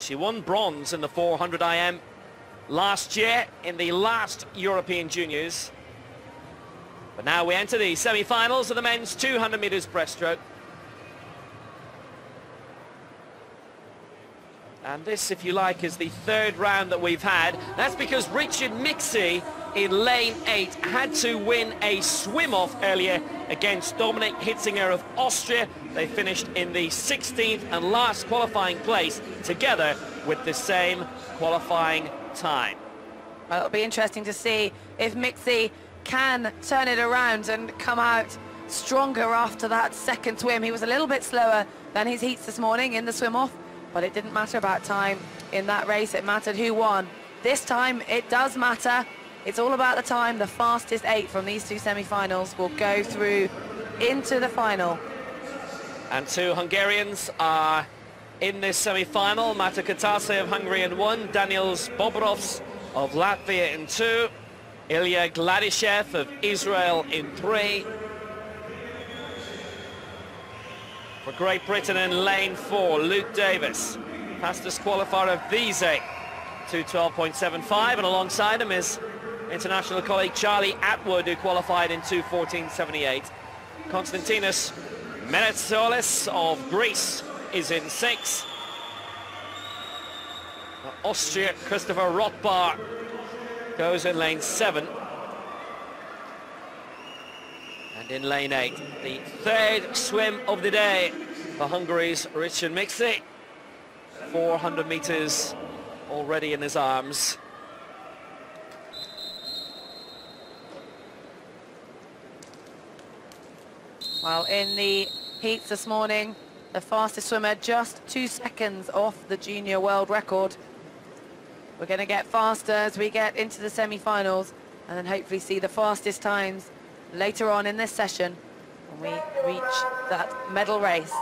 She won bronze in the 400 IM last year in the last European Juniors. But now we enter the semi-finals of the men's 200 metres breaststroke. And this, if you like, is the third round that we've had. That's because Richard Mixey in lane 8 had to win a swim-off earlier against Dominik Hitzinger of Austria. They finished in the 16th and last qualifying place, together with the same qualifying time. Well, it'll be interesting to see if Mixey can turn it around and come out stronger after that second swim. He was a little bit slower than his heats this morning in the swim-off, but it didn't matter about time in that race. It mattered who won. This time it does matter. It's all about the time. The fastest 8 from these two semi-finals will go through into the final. And 2 Hungarians are in this semi-final. Mata Katase of Hungary in 1, Daniels Bobrovs of Latvia in 2, Ilya Gladyshev of Israel in 3. For Great Britain in lane 4, Luke Davis, fastest qualifier of these 8, 2:12.75, and alongside him is international colleague Charlie Atwood, who qualified in 2:14.78. Konstantinos Meretsiolis of Greece is in 6. Austria, Christopher Rothbar goes in lane 7. And in lane 8, the third swim of the day for Hungary's Richard Mixey. 400 meters already in his arms. Well, in the heats this morning, the fastest swimmer just 2 seconds off the junior world record. We're going to get faster as we get into the semi-finals, and then hopefully see the fastest times later on in this session when we reach that medal race.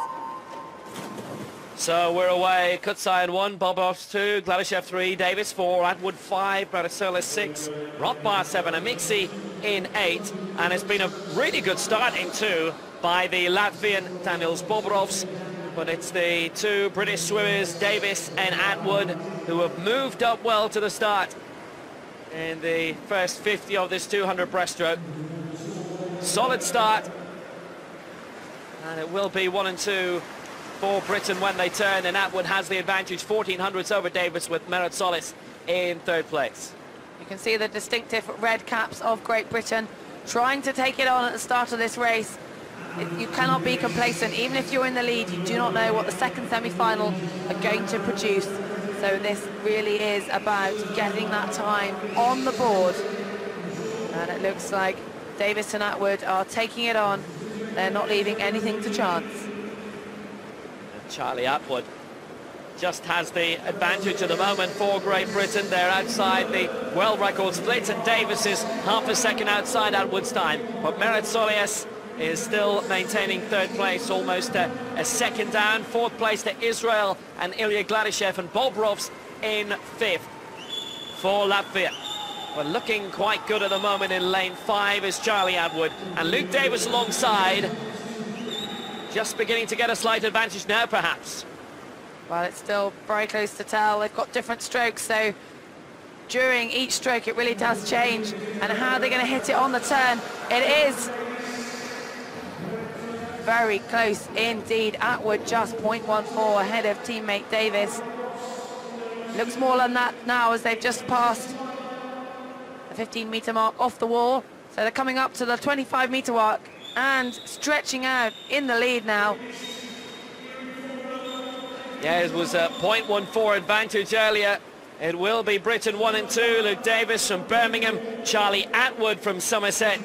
So we're away. Kutsai in 1, Bobrovs 2, Gladyshev 3, Davis 4, Atwood 5, Bratislava 6, Rothbar 7, and Mixey in 8. And it's been a really good start in 2 by the Latvian Daniels Bobrovs. But it's the 2 British swimmers, Davis and Atwood, who have moved up well to the start in the first 50 of this 200 breaststroke. Solid start, and it will be 1 and 2 for Britain when they turn, and Atwood has the advantage, 1400s over Davis, with Meretsiolis in 3rd place. You can see the distinctive red caps of Great Britain trying to take it on at the start of this race. You cannot be complacent. Even if you're in the lead, you do not know what the second semi-final are going to produce. So this really is about getting that time on the board. And it looks like Davis and Atwood are taking it on. They're not leaving anything to chance. And Charlie Atwood just has the advantage at the moment for Great Britain. They're outside the world record split, and Davis is half a second outside Atwood's time. But Meretsiolis is still maintaining 3rd place, almost a second down. 4th place to Israel and Ilya Gladyshev, and Bobrovs in 5th for Latvia. Well, looking quite good at the moment in lane 5 is Charlie Atwood, and Luke Davis alongside, just beginning to get a slight advantage now, perhaps. Well, it's still very close to tell. They've got different strokes, so during each stroke it really does change. And how they're going to hit it on the turn, it is very close indeed. Atwood just 0.14 ahead of teammate Davis. Looks more than that now as they've just passed the 15-meter mark off the wall. So they're coming up to the 25-meter mark and stretching out in the lead now. Yeah, it was a 0.14 advantage earlier. It will be Britain 1 and 2. Luke Davis from Birmingham, Charlie Atwood from Somerset.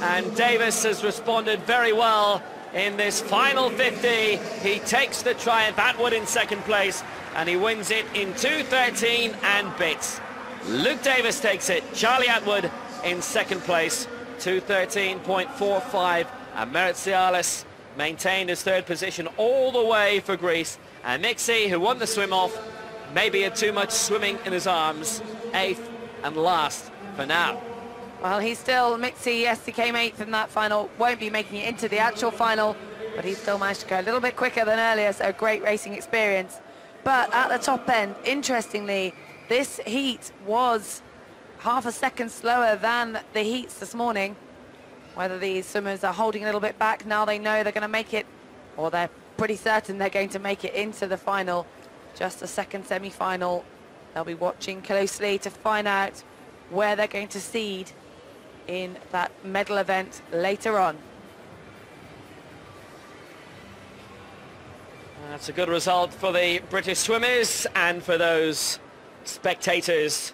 And Davis has responded very well in this final 50. He takes the triumph. Atwood in 2nd place, and he wins it in 2:13 and bits. Luke Davis takes it. Charlie Atwood in 2nd place, 2:13.45, and Meretsiolis maintained his 3rd position all the way for Greece. And Mixey, who won the swim-off, maybe had too much swimming in his arms, 8th and last for now. Well, he's still, Mixey, yes, he came 8th in that final, won't be making it into the actual final, but he's still managed to go a little bit quicker than earlier, so great racing experience But at the top end, interestingly, this heat was half a second slower than the heats this morning. Whether these swimmers are holding a little bit back, now they know they're going to make it, or they're pretty certain they're going to make it into the final. Just a second semi-final. They'll be watching closely to find out where they're going to seed in that medal event later on. That's a good result for the British swimmers and for those spectators.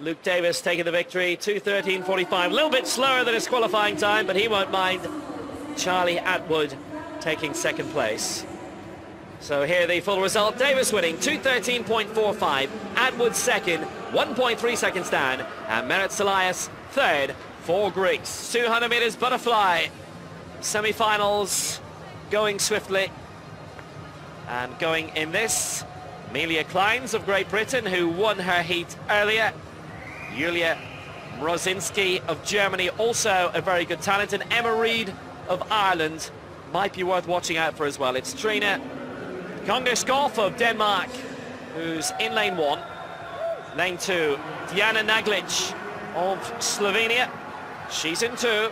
Luke Davis taking the victory, 2:13.45, a little bit slower than his qualifying time, but he won't mind. Charlie Atwood taking second place. So here the full result. Davis winning, 2:13.45, Atwood second, 1.3 seconds down, and Merit Salias third for Greece. 200 meters butterfly, semi-finals going swiftly. And going in this, Amelia Kleins of Great Britain, who won her heat earlier. Julia Mrozinski of Germany, also a very good talent, and Emma Reid of Ireland might be worth watching out for as well. It's Trina Kongerskov of Denmark, who's in lane 1. Lane 2, Diana Naglic of Slovenia, she's in 2.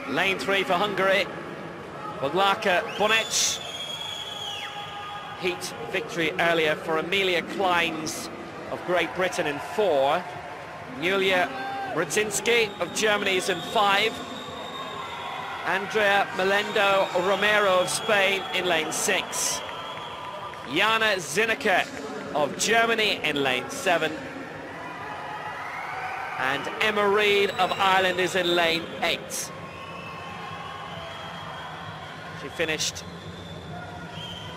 Lane 3 for Hungary, Boglaka Bonec. Heat victory earlier for Amelia Kleins of Great Britain in 4. Julia Mrozinski of Germany is in 5. Andrea Melendo Romero of Spain in lane 6. Jana Zinneke of Germany in lane 7. And Emma Reid of Ireland is in lane 8. She finished,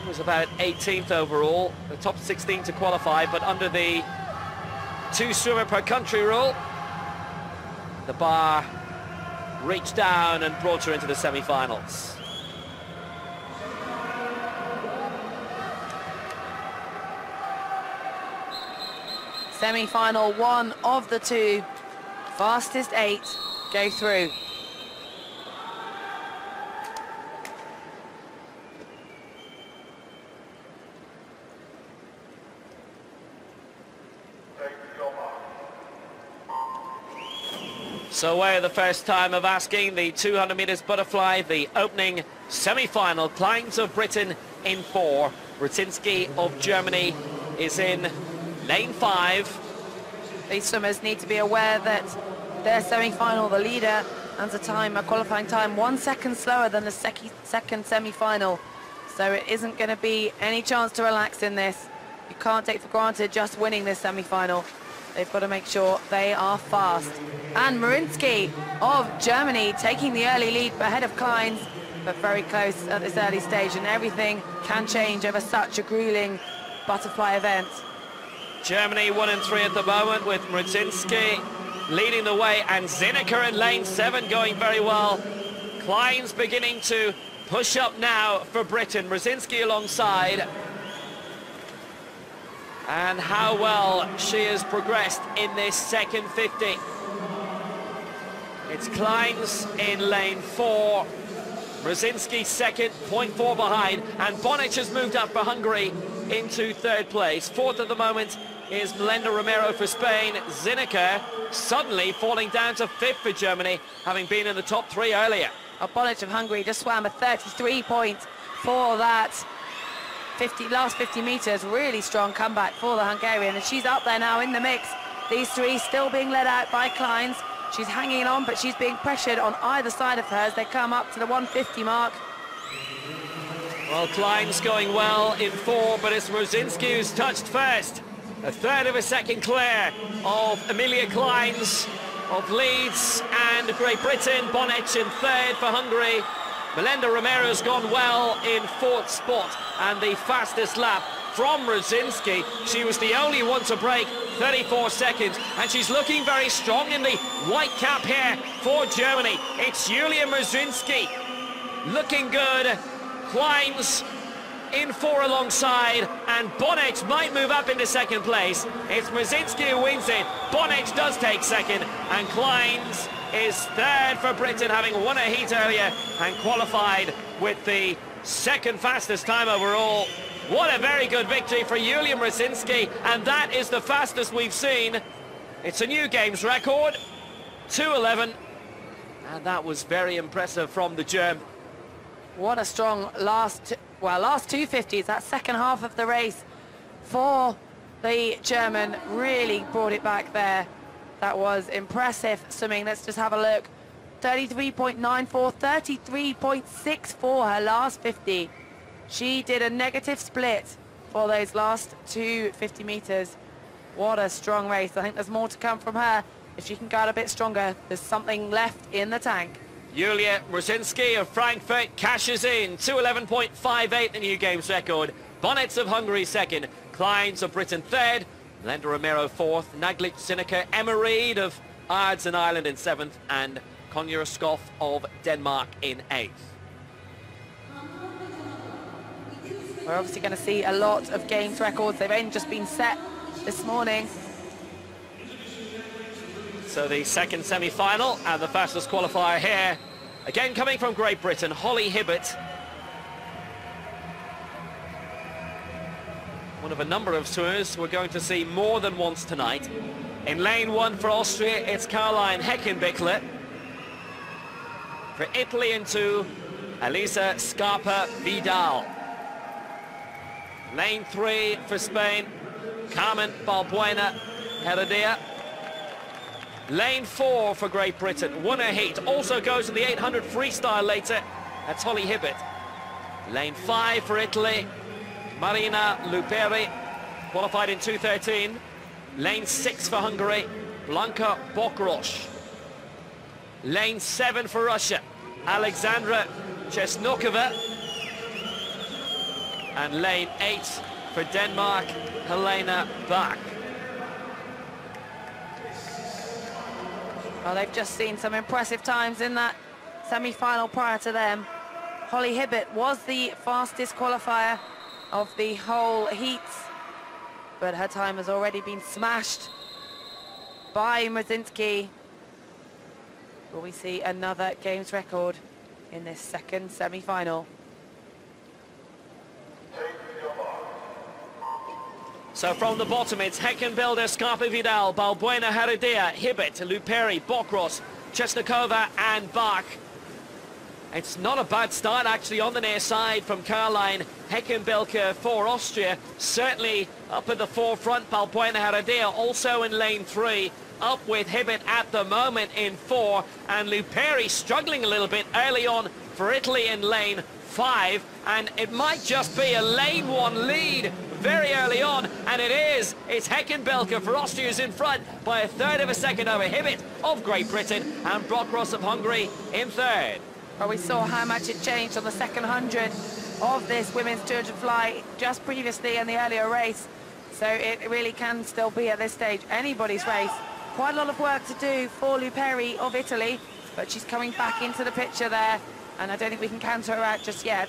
it was about 18th overall, the top 16 to qualify, but under the 2 swimmer per country rule, the bar reached down and brought her into the semi-finals. Semi-final 1 of the 2, fastest 8 go through. So we're the first time of asking the 200 meters butterfly, the opening semi-final. Kleins of Britain in 4. Mrozinski of Germany is in lane 5. These swimmers need to be aware that their semi-final, the leader, has a qualifying time 1 second slower than the second semi-final. So it isn't going to be any chance to relax in this. You can't take for granted just winning this semi-final. They've got to make sure they are fast. And Mrozinski of Germany taking the early lead ahead of Kleins, but very close at this early stage, and everything can change over such a grueling butterfly event. Germany 1 and 3 at the moment, with Mrozinski leading the way, and Zinneke in lane 7 going very well. Kleins beginning to push up now for Britain. Mrozinski alongside. And how well she has progressed in this second 50. It's Kleins in lane 4. Mrozinski second, 0.4 behind. And Bonec has moved up for Hungary into 3rd place. 4th at the moment is Melendo Romero for Spain. Zinneke suddenly falling down to 5th for Germany, having been in the top 3 earlier. Bonec of Hungary just swam a 33 point for that last 50 meters. Really strong comeback for the Hungarian, and she's up there now in the mix. These 3 still being led out by Kleins. She's hanging on, but she's being pressured on either side of her as they come up to the 150 mark. Well, Kleins going well in 4, but it's Mrozinski who's touched first. A third of a second clear of Amelia Kleins of Leeds and Great Britain. Bonec in 3rd for Hungary. Melendo Romero's gone well in 4th spot, and the fastest lap from Mrozinski. She was the only one to break 34 seconds, and she's looking very strong in the white cap here for Germany. It's Julia Mrozinski looking good. Kleins in 4 alongside, and Bonec might move up into 2nd place. It's Mrozinski who wins it. Bonec does take 2nd, and Kleins is 3rd for Britain, having won a heat earlier and qualified with the 2nd fastest time overall. What a very good victory for Julia Mrosinski, and that is the fastest we've seen. It's a new games record, 2:11, and that was very impressive from the Germ. What a strong last 250s, that second half of the race for the German. Really brought it back there. That was impressive swimming. Let's just have a look. 33.94, 33.64 her last 50. She did a negative split for those last 250 meters. What a strong race. I think there's more to come from her. If she can go out a bit stronger, there's something left in the tank. Julia Mrosinski of Frankfurt cashes in 2:11.58, the new games record. Bonnets of Hungary second, Kleins of Britain third, Lenda Romero fourth, Naglic Sinica, Emma Reid of Ards and Ireland in seventh, and Konja Skov of Denmark in eighth. We're obviously going to see a lot of games records. They've only just been set this morning. So the second semi-final and the fastest qualifier here, again coming from Great Britain, Holly Hibbett. One of a number of swimmers we're going to see more than once tonight. In lane one for Austria, it's Caroline Heckenbichler. For Italy in two, Elisa Scarpa Vidal. Lane three for Spain, Carmen Balbuena Heredia. Lane four for Great Britain, won a heat, also goes to the 800 freestyle later. That's Holly Hibbett. Lane five for Italy, Marina Luperi, qualified in 2:13. Lane six for Hungary, Blanka Bokrosh. Lane seven for Russia, Alexandra Chesnokova. And lane eight for Denmark, Helena Bach. Well, they've just seen some impressive times in that semi-final prior to them. Holly Hibbett was the fastest qualifier of the whole heats, but her time has already been smashed by Mrosinski. Will we see another games record in this second semi-final? So from the bottom, it's Heckenbilder, Scarpa Vidal, Balbuena Heredia, Hibbett, Luperi, Bokros, Chesnokova and Bach. It's not a bad start actually on the near side from Caroline Heckenbilder for Austria. Certainly up at the forefront, Balbuena Heredia also in lane three. Up with Hibbett at the moment in four, and Luperi struggling a little bit early on for Italy in lane five, and it might just be a lane one lead very early on, and it is. It's Heckenbichler for Austria who's in front by a third of a second over Hibbett of Great Britain and Bokros of Hungary in third. Well, we saw how much it changed on the second 100 of this women's Tour de Fly just previously in the earlier race, so it really can still be at this stage anybody's race. Quite a lot of work to do for Luperi of Italy, but she's coming back into the picture there, and I don't think we can counter her out just yet.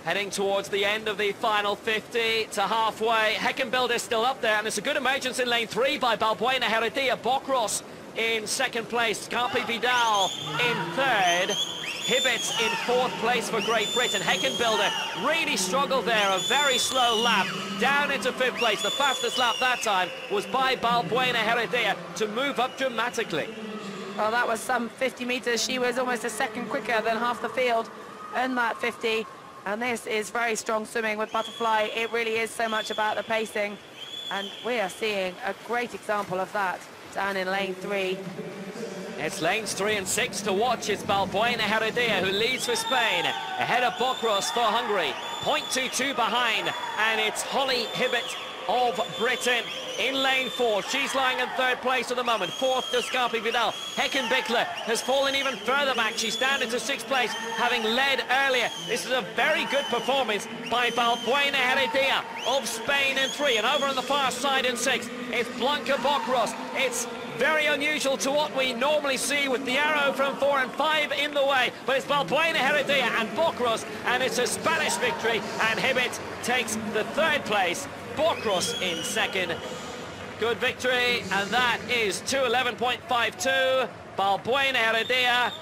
Heading towards the end of the final 50 to halfway. Heckenbilder still up there, and it's a good emergence in lane three by Balbuena Heredia. Bokros in second place, Scarpa Vidal in third. Hibbett in fourth place for Great Britain. Heckenbilder really struggled there, a very slow lap, down into fifth place. The fastest lap that time was by Balbuena Heredia to move up dramatically. Well, that was some 50 meters. She was almost a second quicker than half the field in that 50. And this is very strong swimming with butterfly. It really is so much about the pacing. And we are seeing a great example of that down in lane three. It's lanes 3 and 6 to watch. It's Balbuena Heredia who leads for Spain, ahead of Bokros for Hungary, 0.22 behind, and it's Holly Hibbett of Britain in lane 4. She's lying in third place at the moment, fourth to Scarpa Vidal. Heckenbichler has fallen even further back. She's down into sixth place, having led earlier. This is a very good performance by Balbuena Heredia of Spain in 3, and over on the far side in 6, it's Blanka Bokros. It's very unusual to what we normally see with the arrow from 4 and 5 in the way, but it's Balbuena Heredia and Bokros, and it's a Spanish victory, and Hibbett takes the third place, Bokros in second. Good victory, and that is 2:11.52. Balbuena Heredia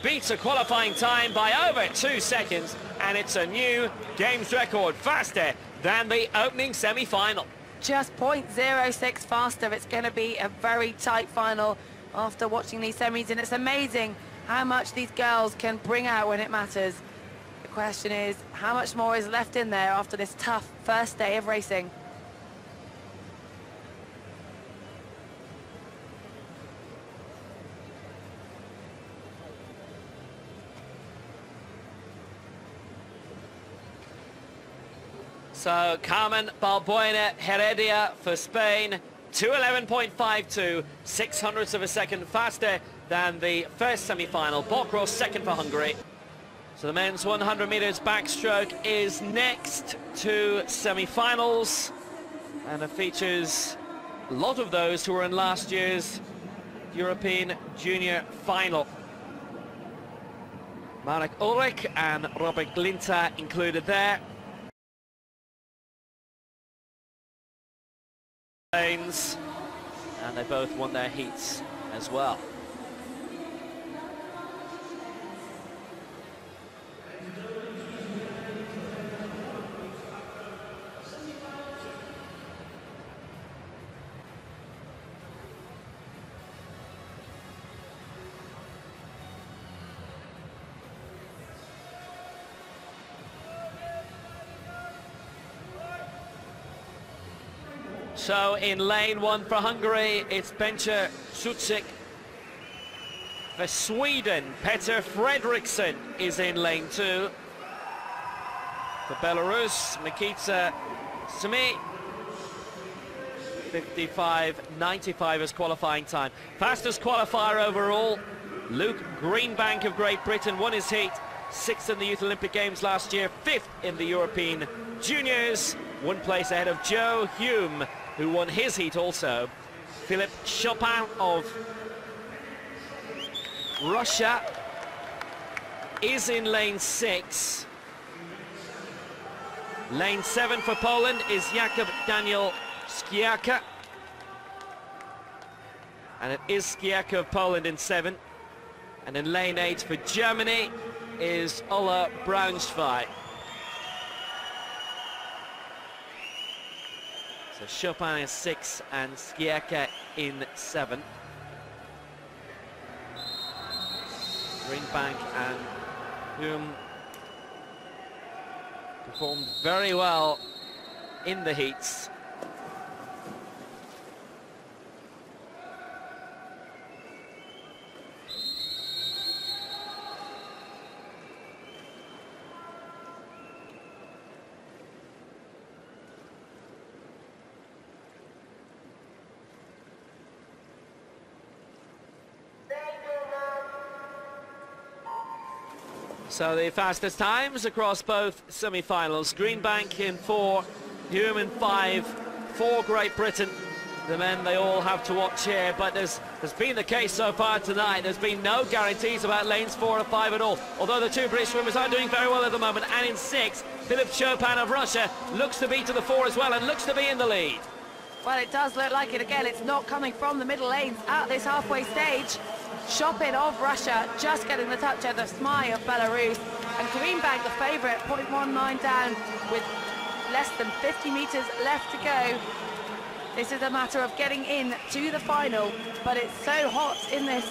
beats a qualifying time by over 2 seconds, and it's a new games record, faster than the opening semi-final. Just 0.06 faster. It's going to be a very tight final after watching these semis, and it's amazing how much these girls can bring out when it matters. The question is, how much more is left in there after this tough first day of racing? So Carmen Balbuena Heredia for Spain, 2:11.52, 600ths of a second faster than the first semi-final. Bokros second for Hungary. So the men's 100 meters backstroke is next to semi-finals, and it features a lot of those who were in last year's European Junior final. Marek Ulrich and Robert Glinta included there. And they both won their heats as well. So in lane one for Hungary, it's Bencha Sucik. For Sweden, Peter Fredriksson is in lane two. For Belarus, Mikita Sumi, 55.95 as qualifying time. Fastest qualifier overall, Luke Greenbank of Great Britain won his heat, 6th in the Youth Olympic Games last year, 5th in the European Juniors, 1 place ahead of Joe Hume, who won his heat also. Philippe Chopin of Russia is in lane 6. Lane 7 for Poland is Jakub Daniel Skiaka. And it is Skiaka of Poland in 7. And in lane 8 for Germany is Ola Braunschweig. So Chopin is 6 and Skiaka in 7. Greenbank and Hume performed very well in the heats. So the fastest times across both semi-finals. Greenbank in 4, Hume in 5 for Great Britain. The men they all have to watch here, but there's been the case so far tonight. There's been no guarantees about lanes 4 or 5 at all, although the two British swimmers are doing very well at the moment. And in 6, Philippe Chopin of Russia looks to be to the fore as well and looks to be in the lead. Well, it does look like it again. It's not coming from the middle lanes at this halfway stage. Chopin of Russia just getting the touch of the Smai of Belarus, and Greenbank the favourite, 0.19 down with less than 50 metres left to go. This is a matter of getting in to the final, but it's so hot in this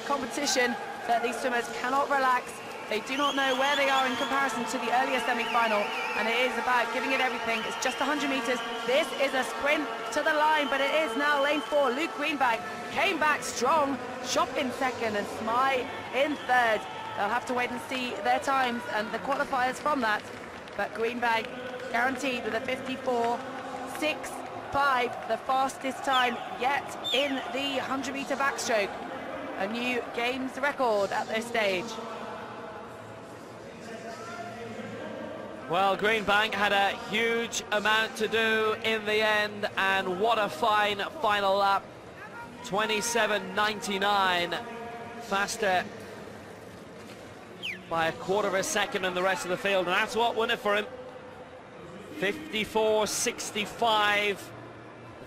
competition that these swimmers cannot relax. They do not know where they are in comparison to the earlier semi-final, and it is about giving it everything. It's just 100 metres. This is a sprint to the line, but it is now lane 4. Luke Greenbank came back strong. Chopin second and Smai in third. They'll have to wait and see their times and the qualifiers from that. But Greenbank guaranteed with a 54.65, the fastest time yet in the 100-metre backstroke. A new games record at this stage. Well, Greenbank had a huge amount to do in the end, and what a fine final lap. 27.99, faster by a quarter of a second than the rest of the field, and that's what won it for him. 54.65, the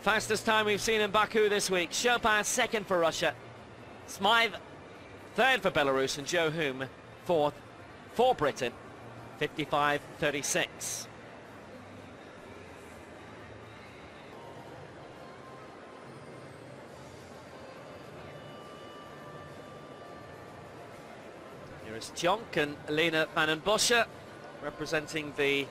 fastest time we've seen in Baku this week. Chopin second for Russia, Smythe third for Belarus, and Joe Hume fourth for Britain. 55.36. Here is Tjonk and Lena van den Bosche representing the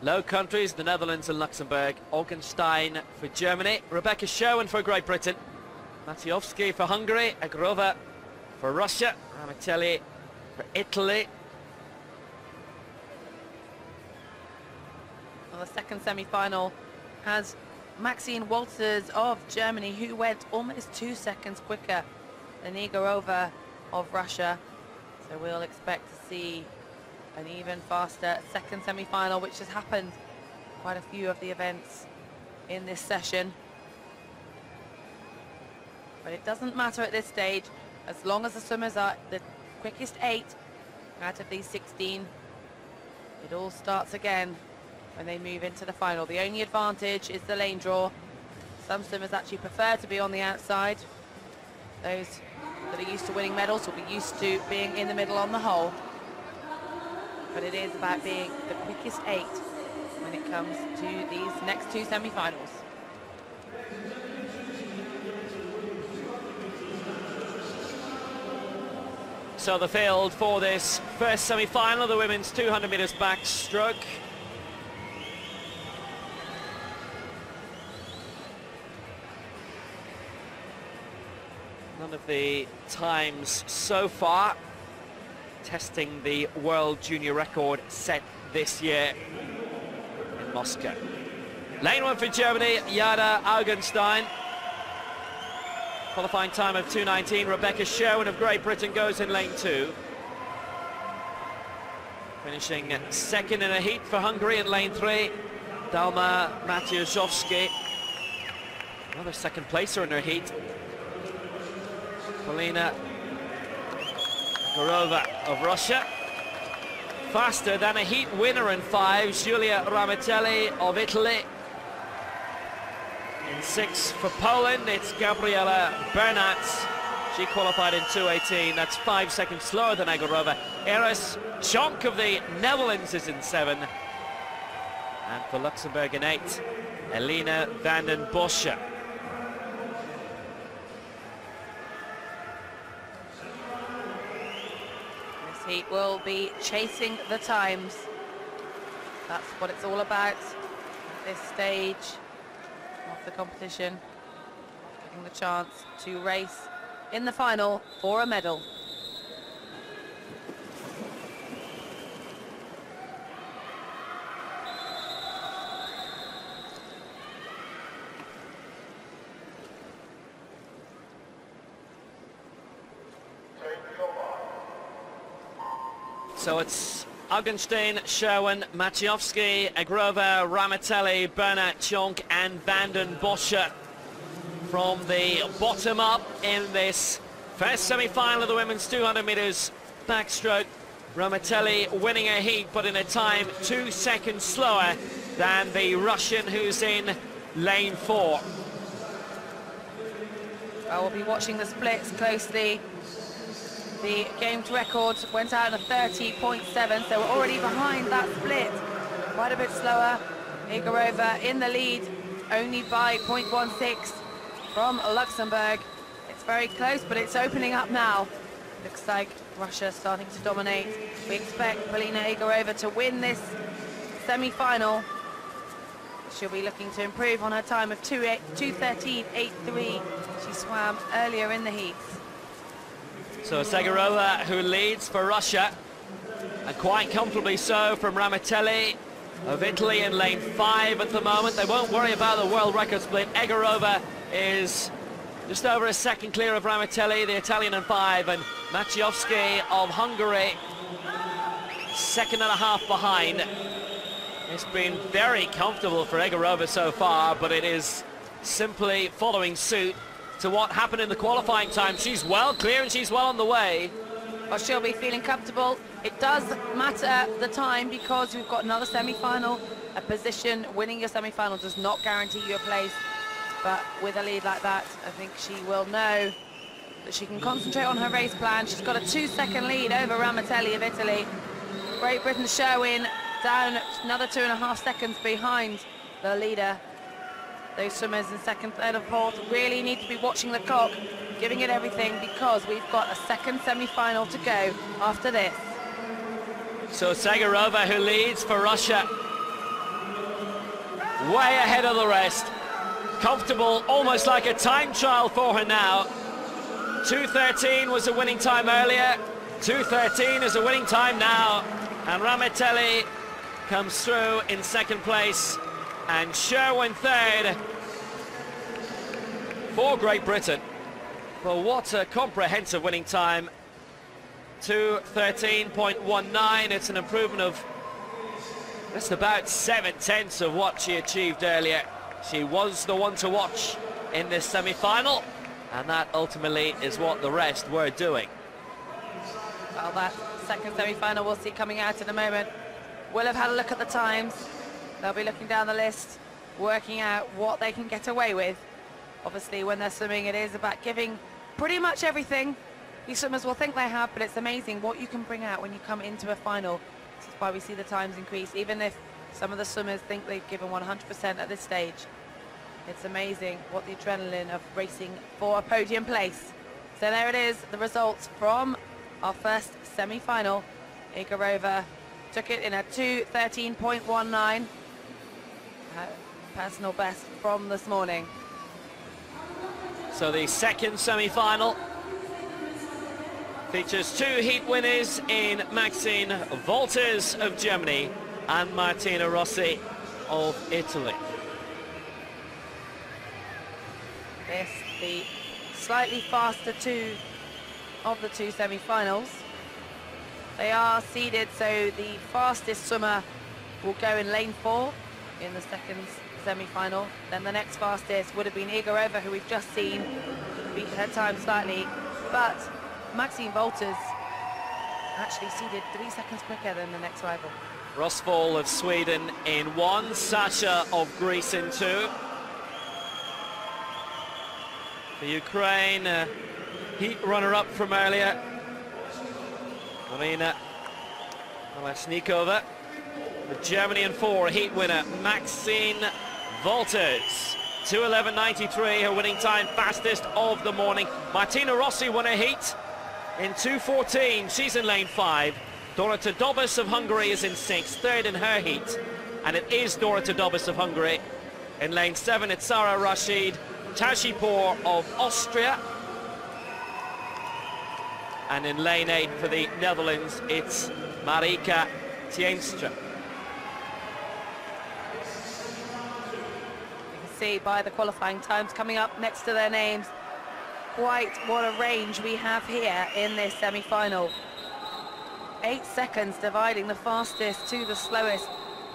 Low Countries, the Netherlands and Luxembourg. Augenstein for Germany, Rebecca Sherwin for Great Britain, Maciejowski for Hungary, Agrova for Russia, Ramitelli for Italy. Well, the second semi-final has Maxine Walters of Germany, who went almost 2 seconds quicker than Igorova of Russia. So we'll expect to see an even faster second semi-final, which has happened quite a few of the events in this session. But it doesn't matter at this stage, as long as the swimmers are the quickest 8 out of these 16. It all starts again when they move into the final. The only advantage is the lane draw. Some swimmers actually prefer to be on the outside. Those that are used to winning medals will be used to being in the middle on the hole. But it is about being the quickest 8 when it comes to these next 2 semi-finals. So the field for this first semi-final, the women's 200 metres backstroke. None of the times so far testing the world junior record set this year in Moscow. Lane 1 for Germany, Jada Augenstein. Qualifying time of 2:19. Rebecca Sherwin of Great Britain goes in lane 2. Finishing second in a heat for Hungary in lane 3. Dalma Maciejowski, another second placer in her heat. Polina Gorova of Russia. Faster than a heat winner in 5, Giulia Ramitelli of Italy. In 6 for Poland, it's Gabriela Bernat. She qualified in 2:18. That's 5 seconds slower than Egorova. Iris Tjonk of the Netherlands is in 7. And for Luxembourg in 8, Elena van den Bosche. He will be chasing the times. That's what it's all about at this stage of the competition. Getting the chance to race in the final for a medal. So it's Augenstein, Sherwin, Maciejowski, Agrova, Ramitelli, Bernat, Tjonk and van den Bosche from the bottom up in this first semi-final of the women's 200 metres backstroke. Ramitelli winning a heat, but in a time 2 seconds slower than the Russian who's in lane 4. I will be watching the splits closely. The games record went out in a 30.7, so we're already behind that split. Quite a bit slower. Igorova in the lead, only by 0.16 from Luxembourg. It's very close, but it's opening up now. Looks like Russia starting to dominate. We expect Polina Igorova to win this semi-final. She'll be looking to improve on her time of 2:13.83. She swam earlier in the heats. So it's Egorova who leads for Russia, and quite comfortably so from Ramitelli of Italy in lane 5 at the moment. They won't worry about the world record split. Egorova is just over a second clear of Ramitelli, the Italian in 5, and Maciejowski of Hungary, 2.5 behind. It's been very comfortable for Egorova so far, but it is simply following suit to what happened in the qualifying time. She's well clear and she's well on the way. Well, she'll be feeling comfortable. It does matter the time because we've got another semi-final. A position, winning your semi-final does not guarantee you a place. But with a lead like that, I think she will know that she can concentrate on her race plan. She's got a 2-second lead over Ramitelli of Italy. Great Britain Sherwin down another 2.5 seconds behind the leader. Those swimmers in second, third and fourth really need to be watching the clock, giving it everything, because we've got a second semi-final to go after this. So Sagarova, who leads for Russia, way ahead of the rest. Comfortable, almost like a time trial for her now. 2:13 was a winning time earlier. 2:13 is a winning time now. And Rametelli comes through in second place. And Sherwin third for Great Britain. Well, what a comprehensive winning time. 2:13.19. It's an improvement of just about 7/10 of what she achieved earlier. She was the one to watch in this semi-final, and that ultimately is what the rest were doing. Well, that second semi-final we'll see coming out in a moment. We'll have had a look at the times. They'll be looking down the list, working out what they can get away with. Obviously, when they're swimming, it is about giving pretty much everything. These swimmers will think they have, but it's amazing what you can bring out when you come into a final. This is why we see the times increase, even if some of the swimmers think they've given 100% at this stage. It's amazing what the adrenaline of racing for a podium place. So there it is, the results from our first semi-final. Igorova took it in a 2:13.19. Personal best from this morning. So the second semi-final features two heat winners in Maxine Wolters of Germany and Martina Rossi of Italy. This, the slightly faster two of the two semi-finals. They are seeded, so the fastest swimmer will go in lane 4 in the second semi-final. Then the next fastest would have been Igorova, who we've just seen beat her time slightly, but Maxine Wolters actually seeded 3 seconds quicker than the next rival. Rosvall of Sweden in 1, Sasha of Greece in 2. The Ukraine heat runner-up from earlier, Marina Kolesnikova. The Germany in 4, heat winner Maxine Wolters. 2:11.93, her winning time, fastest of the morning. Martina Rossi won a heat in 2:14. She's in lane 5. Dorota Dobas of Hungary is in 6th, third in her heat. And it is Dorota Dobas of Hungary. In lane 7, it's Sarah Rashid Tajipor of Austria. And in lane 8 for the Netherlands, it's Marika Tienstra. See by the qualifying times coming up next to their names, quite what a range we have here in this semi-final. 8 seconds dividing the fastest to the slowest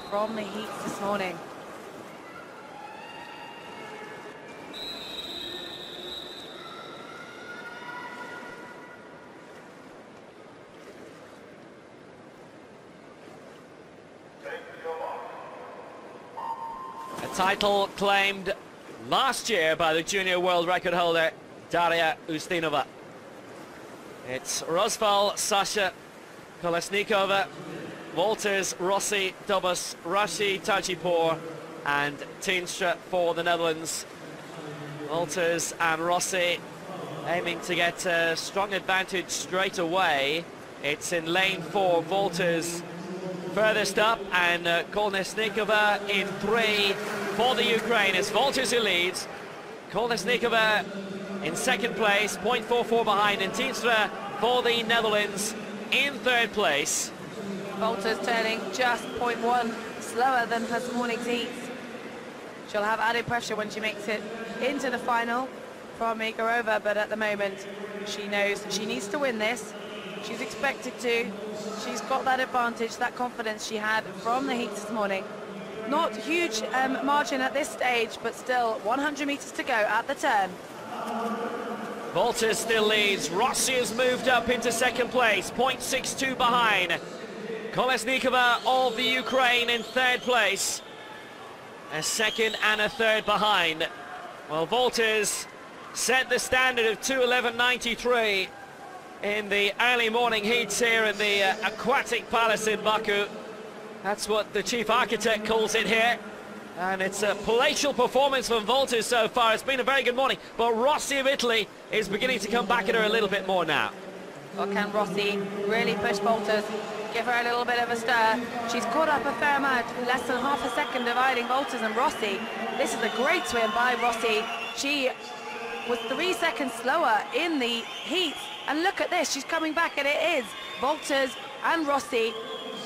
from the heats this morning. A title claimed last year by the junior world record holder Daria Ustinova. It's Rosvall, Sasha Kolesnikova, Wolters, Rossi, Dobas, Rashi, Tajipor and Tienstra for the Netherlands. Wolters and Rossi aiming to get a strong advantage straight away. It's in lane 4, Wolters furthest up, and Kolesnikova in 3 for the Ukraine. It's Wolters who leads. Kolesnikova in second place, 0.44 behind, and Tienstra for the Netherlands in third place. Wolters turning just 0.1 slower than her morning's heats. She'll have added pressure when she makes it into the final from Igorova, but at the moment she knows that she needs to win this. She's expected to. She's got that advantage, that confidence she had from the heats this morning. Not huge margin at this stage, but still 100 meters to go at the turn. Wolters still leads. Rossi has moved up into second place, 0.62 behind. Kolesnikova of the Ukraine in third place, a second and a third behind. Well, Wolters set the standard of 2:11.93. in the early morning heats here in the Aquatic Palace in Baku. That's what the chief architect calls it here. And it's a palatial performance from Wolters so far. It's been a very good morning, but Rossi of Italy is beginning to come back at her a little bit more now. Well, can Rossi really push Wolters? Give her a little bit of a stir. She's caught up a fair amount, less than half a second dividing Wolters and Rossi. This is a great swim by Rossi. She was 3 seconds slower in the heat. And look at this, she's coming back, and it is Wolters and Rossi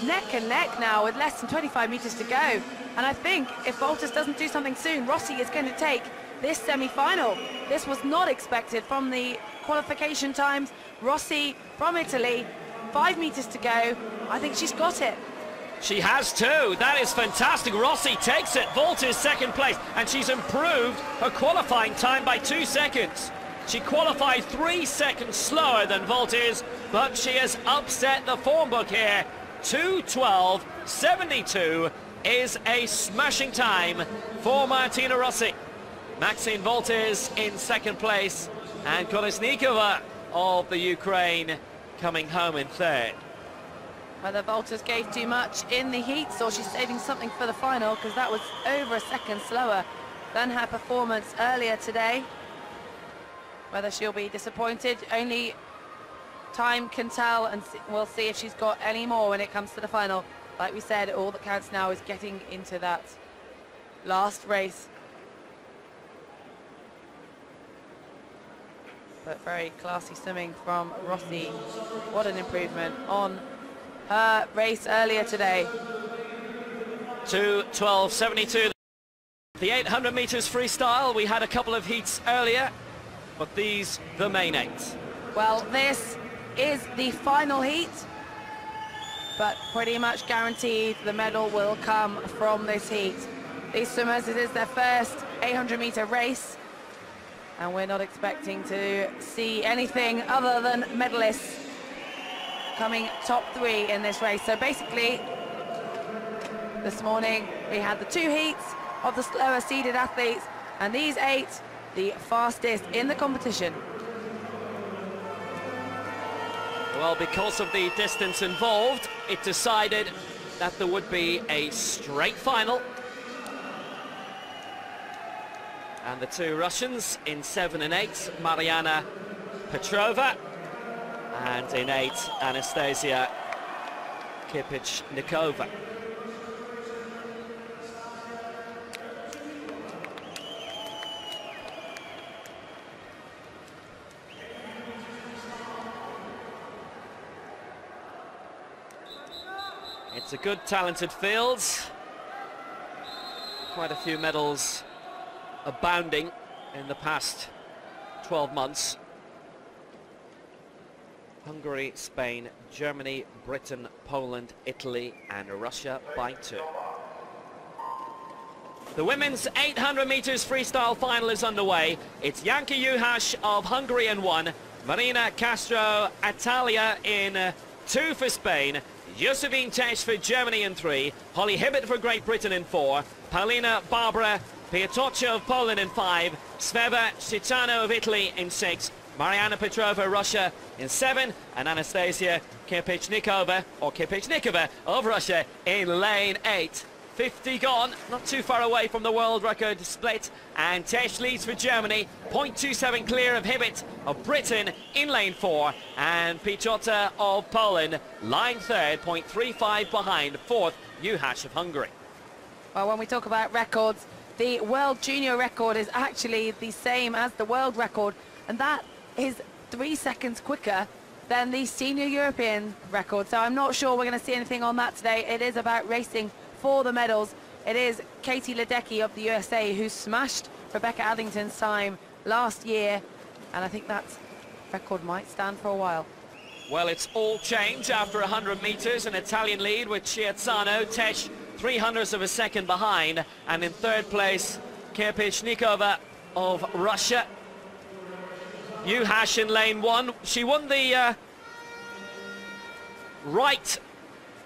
neck and neck now with less than 25 meters to go. And I think if Wolters doesn't do something soon, Rossi is going to take this semi-final. This was not expected from the qualification times. Rossi from Italy, 5 meters to go. I think she's got it. She has too. That is fantastic. Rossi takes it. Wolters second place, and she's improved her qualifying time by 2 seconds. She qualified 3 seconds slower than Wolters, but she has upset the form book here. 2:12.72 is a smashing time for Martina Rossi. Maxine Wolters in second place, and Kolesnikova of the Ukraine coming home in third. Whether Wolters gave too much in the heats or she's saving something for the final, because that was over a second slower than her performance earlier today. Whether she'll be disappointed, only time can tell, and we'll see if she's got any more when it comes to the final. Like we said, all that counts now is getting into that last race. But very classy swimming from Rossi. What an improvement on her race earlier today. 2:12.72. The 800 meters freestyle, we had a couple of heats earlier, but these the main 8. Well, this is the final heat, but pretty much guaranteed the medal will come from this heat. These swimmers, it is their first 800 meter race, and we're not expecting to see anything other than medalists coming top 3 in this race. So basically, this morning we had the 2 heats of the slower seeded athletes, and these 8 the fastest in the competition. Well, because of the distance involved, it decided that there would be a straight final. And the 2 Russians in 7 and 8, Mariana Petrova, and in 8, Anastasia Kipich-Nikova. It's a good, talented field. Quite a few medals abounding in the past 12 months. Hungary, Spain, Germany, Britain, Poland, Italy and Russia by 2. The women's 800 meters freestyle final is underway. It's Janka Juhász of Hungary in 1, Marina Castro Atalia in 2 for Spain, Josephine Tesch for Germany in 3, Holly Hibbett for Great Britain in 4, Paulina Barbara Piatoccia of Poland in 5, Sveva Cicano of Italy in 6, Mariana Petrova, Russia in 7, and Anastasia Kipich-Nikova, or Kipich-Nikova of Russia in lane 8. 50 gone, not too far away from the world record split, and Tesch leads for Germany, 0.27 clear of Hibbett of Britain in lane 4, and Pichota of Poland, line 3rd, 0.35 behind 4th, Juhász of Hungary. Well, when we talk about records, the world junior record is actually the same as the world record, and that is 3 seconds quicker than the senior European record. So I'm not sure we're going to see anything on that today. It is about racing for the medals. It is Katie Ledecky of the USA who smashed Rebecca Addington's time last year, and I think that record might stand for a while. Well, it's all change after 100 meters, an Italian lead with Chiazzano, Tesch 0.03 of a second behind, and in 3rd place Kipich-Nikova of Russia. Juhász in lane 1. She won the right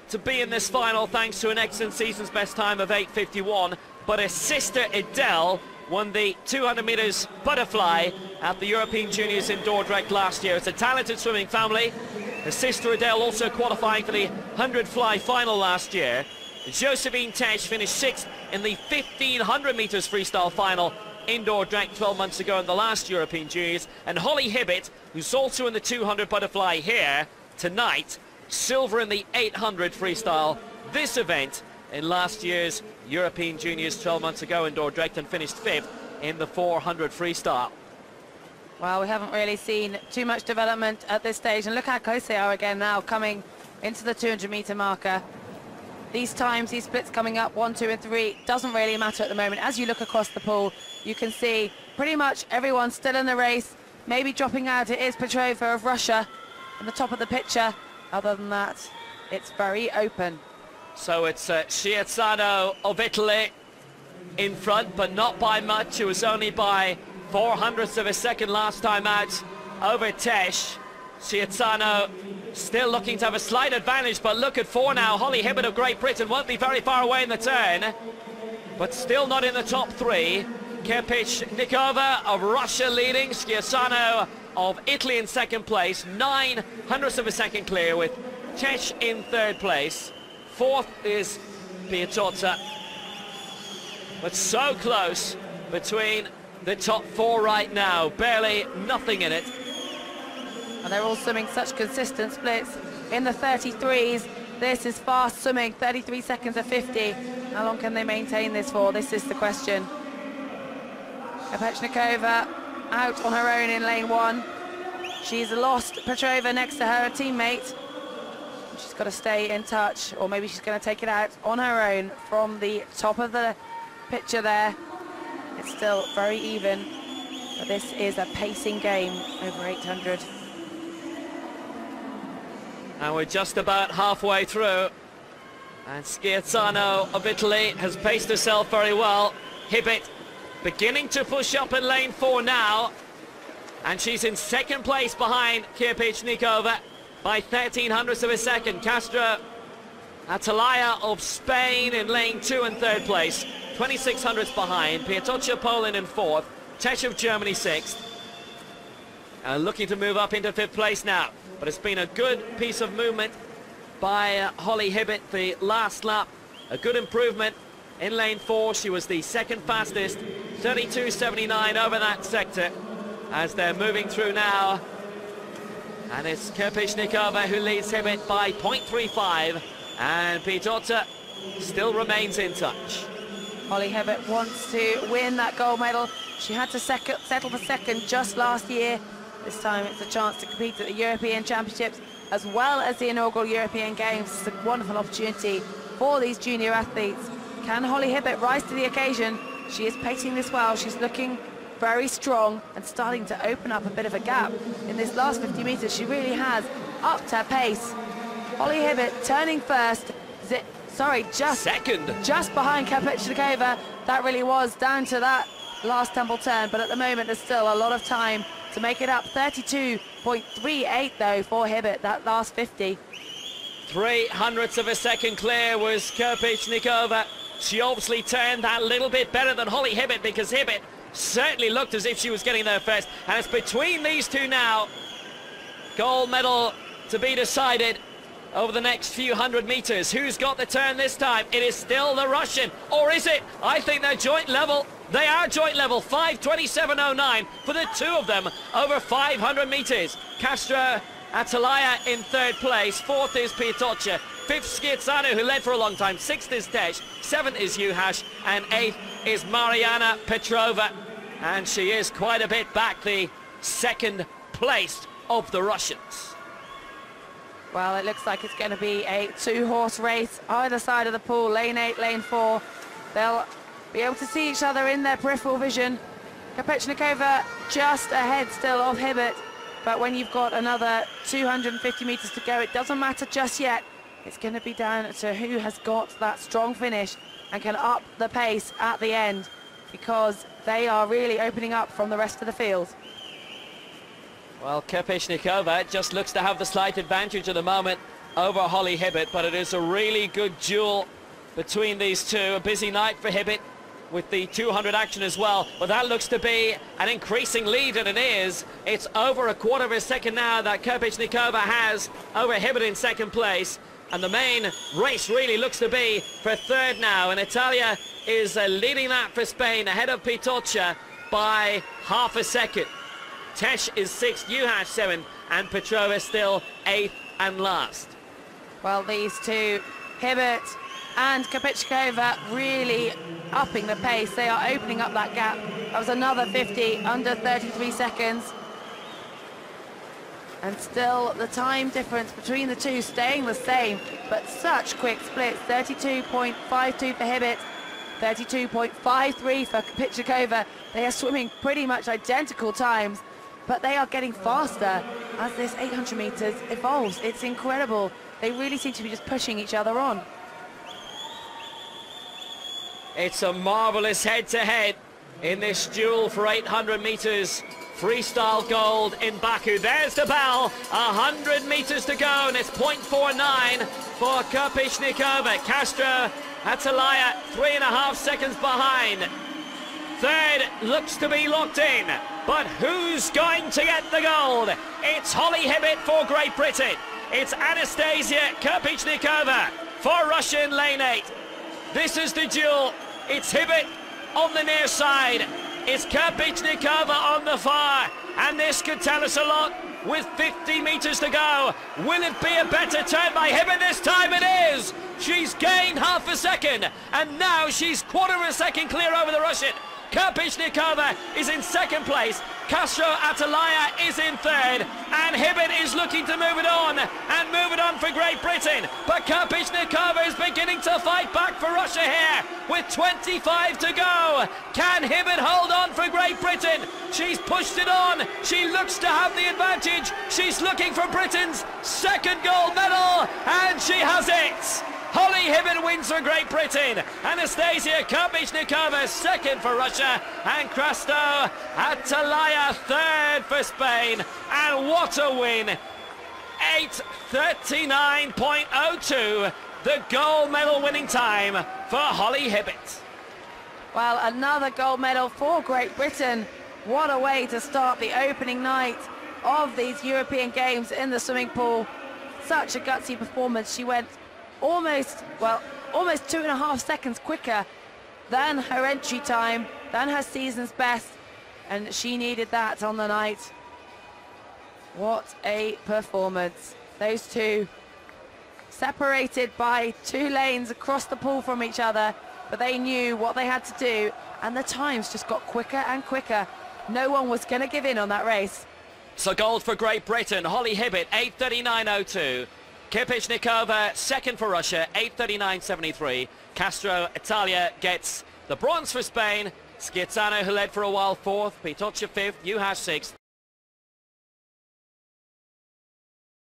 to be in this final thanks to an excellent season's best time of 8:51, but her sister Adele won the 200 metres butterfly at the European Juniors in Dordrecht last year. It's a talented swimming family. Her sister Adele also qualifying for the 100 fly final last year. Josephine Tesch finished 6th in the 1500 metres freestyle final in Dordrecht 12 months ago in the last European Juniors. And Holly Hibbett, who's also in the 200 butterfly here tonight, silver in the 800 freestyle this event in last year's European Juniors 12 months ago in Dordrecht, and finished 5th in the 400 freestyle. Well, we haven't really seen too much development at this stage, and look how close they are again now, coming into the 200 metre marker. These times, these splits coming up 1, 2 and 3 doesn't really matter at the moment. As you look across the pool, you can see pretty much everyone still in the race. Maybe dropping out, it is Petrova of Russia in the top of the picture. Other than that, it's very open. So it's Sciazzano of Italy in front, but not by much. It was only by 0.04 of a second last time out over Tesch. Sciazzano still looking to have a slight advantage, but look at 4 now. Holly Hibbett of Great Britain won't be very far away in the turn, but still not in the top 3. Kirpichnikova of Russia leading, Sciazzano of Italy in second place, 0.09 of a second clear, with Tesch in third place. 4th is Piatozza, but so close between the top 4 right now, barely nothing in it. And they're all swimming such consistent splits in the 33s. This is fast swimming, 33 seconds of 50. How long can they maintain this for? This is the question. Kirpichnikova out on her own in lane 1. She's lost Petrova next to her teammate. She's got to stay in touch, or maybe she's going to take it out on her own from the top of the picture there. It's still very even, but this is a pacing game over 800. And we're just about halfway through, and Sciazzano of Italy has paced herself very well. Hibbett beginning to push up in lane 4 now, and she's in second place behind Kirpichnikova by 0.13 of a second. Castro Atalaya of Spain in lane 2 and third place, 2600ths behind. Piatozza Poland in 4th, Tesch of Germany 6th. Looking to move up into 5th place now, but it's been a good piece of movement by Holly Hibbett the last lap. A good improvement in lane 4. She was the second fastest, 32.79 over that sector as they're moving through now. And it's Kirpichnikova who leads Hibbett by 0.35, and Piatozza still remains in touch. Holly Hibbett wants to win that gold medal. She had to settle for second just last year. This time it's a chance to compete at the European Championships as well as the inaugural European Games. It's a wonderful opportunity for these junior athletes. Can Holly Hibbett rise to the occasion? She is pacing this well. She's looking very strong and starting to open up a bit of a gap in this last 50 metres. She really has upped her pace. Holly Hibbett turning first. Just second, just behind Kirpichnikova. That really was down to that last tumble turn, but at the moment there's still a lot of time to make it up. 32.38 though for Hibbett, that last 50. 0.03 of a second clear was Kirpichnikova. She obviously turned that little bit better than Holly Hibbett, because Hibbett certainly looked as if she was getting there first. And it's between these two now. Gold medal to be decided over the next few hundred meters. Who's got the turn this time? It is still the Russian, or is it? I think they're joint level. They are joint level. 5:27.09 for the two of them over 500 meters. Castro Atalaya in third place. 4th is Piatozza. 5th Sciazzano, who led for a long time. 6th is Tesch. 7th is Úszás, and 8th is Mariana Petrova, and she is quite a bit back, the second place of the Russians. Well, it looks like it's going to be a 2-horse race either side of the pool, lane 8, lane 4. They'll be able to see each other in their peripheral vision. Kirpichnikova just ahead still of Hibbett, but when you've got another 250 meters to go, it doesn't matter just yet. It's going to be down to who has got that strong finish and can up the pace at the end, because they are really opening up from the rest of the field. Well, Kirpichnikova just looks to have the slight advantage at the moment over Holly Hibbett, but it is a really good duel between these two. A busy night for Hibbett with the 200 action as well, but that looks to be an increasing lead, and it is. It's over a quarter of a second now that Krpichnikova has over Hibbert in second place, and the main race really looks to be for third now, and Italia is leading that for Spain ahead of Pitoccia by half a second. Tesh is 6th, Úszás 7th, and Petrova still 8th and last. Well, these two, Hibbert and Krpichnikova, really upping the pace. They are opening up that gap. That was another 50 under 33 seconds. And still the time difference between the two staying the same, but such quick splits. 32.52 for Hibbert, 32.53 for Krpichnikova. They are swimming pretty much identical times, but they are getting faster as this 800 meters evolves. It's incredible. They really seem to be just pushing each other on. It's a marvellous head-to-head in this duel for 800 metres. Freestyle gold in Baku. There's the bell. 100 metres to go, and it's 0.49 for Krpichnikova. Castro Atalaya 3.5 seconds behind. Third looks to be locked in, but who's going to get the gold? It's Holly Hibbert for Great Britain. It's Anastasia Krpichnikova for Russia in lane 8. This is the duel. It's Hibbert on the near side. It's Krpichnikova on the far. And this could tell us a lot with 50 metres to go. Will it be a better turn by Hibbert this time? It is. She's gained half a second. And now she's quarter of a second clear over the Russian. Krpichnikova is in second place. Castro Atalaya is in third, and Hibbert is looking to move it on for Great Britain. But Krpichnikova is beginning to fight back for Russia here with 25 to go. Can Hibbert hold on for Great Britain? She's pushed it on. She looks to have the advantage. She's looking for Britain's second gold medal, and she has it. Holly Hibbert wins for Great Britain. Anastasia Krpichnikova second for Russia, and Crasto Atalaya third for Spain. And what a win! 8:39.02, the gold medal winning time for Holly Hibbert. Well, another gold medal for Great Britain. What a way to start the opening night of these European Games in the swimming pool. Such a gutsy performance. She went almost 2.5 seconds quicker than her entry time, than her season's best, and she needed that on the night. What a performance. Those two separated by 2 lanes across the pool from each other, but they knew what they had to do, and the times just got quicker and quicker. No one was going to give in on that race. So gold for Great Britain. Holly Hibbert 8:39.02. Krpichnikova second for Russia, 8:39.73. Castro Italia gets the bronze for Spain. Schizzano, who led for a while, 4th. Pitoccia 5th. Úszás 6th.